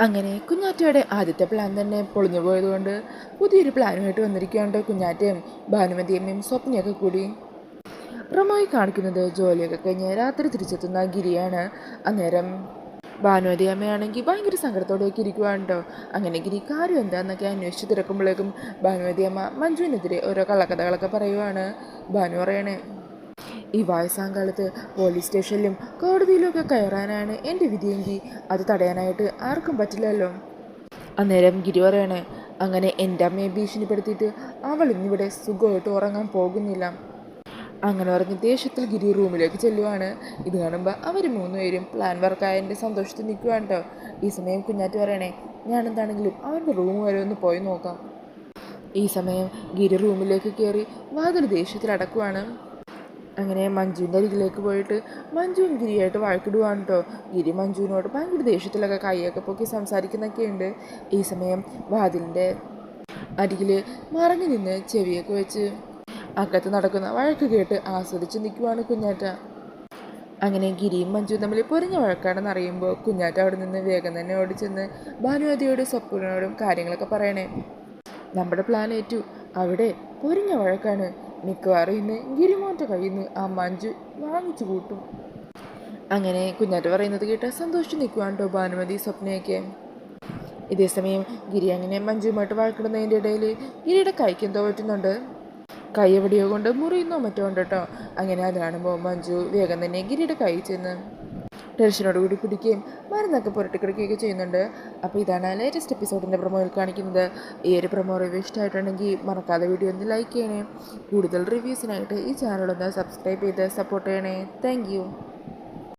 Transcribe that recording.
അങ്ങനെ കുഞ്ഞാറ്റയുടെ ആദ്യത്തെ പ്ലാൻ തന്നെ പൊളിഞ്ഞു പോയതുകൊണ്ട് പുതിയൊരു പ്ലാനുമായിട്ട് വന്നിരിക്കുകയാണ് കുഞ്ഞാറ്റയും ഭാനുമതിയമ്മയും സ്വപ്നയൊക്കെ കൂടി. പ്രൊമോയിൽ കാണിക്കുന്നത് ജോലിയൊക്കെ കഴിഞ്ഞ് രാത്രി തിരിച്ചെത്തുന്ന ഗിരിയാണ്. അന്നേരം ഭാനുമതി അമ്മയാണെങ്കിൽ ഭയങ്കര സങ്കടത്തോടെയൊക്കെ ഇരിക്കുവാണ് കേട്ടോ. അങ്ങനെ ഗിരി കാര്യം എന്താണെന്നൊക്കെ അന്വേഷിച്ച് തിരക്കുമ്പോഴേക്കും ഭാനുമതി അമ്മ മഞ്ജുവിനെതിരെ ഓരോ കള്ളക്കഥകളൊക്കെ പറയുവാണ്. ഭാനു പറയണേ, ഈ വയസ്സാങ്കാലത്ത് പോലീസ് സ്റ്റേഷനിലും കോടതിയിലും ഒക്കെ കയറാനാണ് എൻ്റെ വിധിയെങ്കിൽ അത് തടയാനായിട്ട് ആർക്കും പറ്റില്ലല്ലോ. അന്നേരം ഗിരി പറയണേ, അങ്ങനെ എൻ്റെ അമ്മയെ ഭീഷണിപ്പെടുത്തിയിട്ട് അവൾ ഇന്നിവിടെ സുഖമായിട്ട് ഉറങ്ങാൻ പോകുന്നില്ല. അങ്ങനെ പറഞ്ഞ് ദേഷ്യത്തിൽ ഗിരി റൂമിലേക്ക് ചെല്ലുവാണ്. ഇത് കാണുമ്പോൾ അവർ മൂന്നുപേരും പ്ലാൻ വർക്കായതിൻ്റെ സന്തോഷത്തിൽ നിൽക്കുവാണ് കേട്ടോ. ഈ സമയം കുഞ്ഞാറ്റ് പറയണേ, ഞാനെന്താണെങ്കിലും അവരുടെ റൂം വരെ ഒന്ന് പോയി നോക്കാം. ഈ സമയം ഗിരി റൂമിലേക്ക് കയറി വാതിൽ ദേഷ്യത്തിൽ അടക്കുവാണ്. അങ്ങനെ മഞ്ജുവിൻ്റെ അരികിലേക്ക് പോയിട്ട് മഞ്ജുവും ഗിരിയായിട്ട് വഴക്കിടുവാണ് കേട്ടോ. ഗിരി മഞ്ജുവിനോട് ഭയങ്കര ദേഷ്യത്തിലൊക്കെ കൈയൊക്കെ പൊക്കി സംസാരിക്കുന്നൊക്കെ ഉണ്ട്. ഈ സമയം വാതിലിൻ്റെ അരികിൽ മറഞ്ഞു നിന്ന് ചെവിയൊക്കെ വെച്ച് അകത്ത് നടക്കുന്ന വഴക്ക് കേട്ട് ആസ്വദിച്ച് നിൽക്കുവാണ് കുഞ്ഞാറ്റ. അങ്ങനെ ഗിരിയും മഞ്ജുവും തമ്മിൽ പൊരിഞ്ഞ വഴക്കാണെന്ന് അറിയുമ്പോൾ കുഞ്ഞാറ്റ അവിടെ നിന്ന് വേഗം തന്നെ ഓടിച്ചെന്ന് ഭാനുമതിയോടും സ്വപ്നയോടും കാര്യങ്ങളൊക്കെ പറയണേ. നമ്മുടെ പ്ലാൻ ഏറ്റു, അവിടെ പൊരിഞ്ഞ വഴക്കാണ്, മിക്കവാറും ഇന്ന് ഗിരിമോൻ്റെ കയ്യിൽ നിന്ന് ആ മഞ്ജു വാങ്ങിച്ചു കൂട്ടും. അങ്ങനെ കുഞ്ഞാറ്റ പറയുന്നത് കേട്ട് സന്തോഷിച്ച് നിൽക്കുവാണ് കേട്ടോ ഭാനുമതി സ്വപ്നയൊക്കെ. ഇതേസമയം ഗിരി അങ്ങനെ മഞ്ജുവുമായിട്ട് വഴക്കിടുന്നതിൻ്റെ ഇടയിൽ ഗിരിയുടെ കൈക്ക് എന്തോ പറ്റുന്നുണ്ട്. കൈ എവിടെയോ കൊണ്ട് മുറിയുന്നോ മറ്റോ ഉണ്ട് കേട്ടോ. അങ്ങനെ അത് കാണുമ്പോൾ മഞ്ജു വേഗം തന്നെ ഗിരിയുടെ കൈ ചെന്ന് ടെൻഷനോട് കൂടി പിടിക്കുകയും മരുന്നൊക്കെ പുരട്ടിക്കിടക്കുകയൊക്കെ ചെയ്യുന്നുണ്ട്. അപ്പോൾ ഇതാണ് ലേറ്റസ്റ്റ് എപ്പിസോഡിൻ്റെ പ്രൊമോയിൽ കാണിക്കുന്നത്. ഈ ഒരു പ്രൊമോ റിവ്യൂ ഇഷ്ടമായിട്ടുണ്ടെങ്കിൽ മറക്കാതെ വീഡിയോ ഒന്ന് ലൈക്ക് ചെയ്യണേ. കൂടുതൽ റിവ്യൂസിനായിട്ട് ഈ ചാനലൊന്ന് സബ്സ്ക്രൈബ് ചെയ്ത് സപ്പോർട്ട് ചെയ്യണേ. താങ്ക്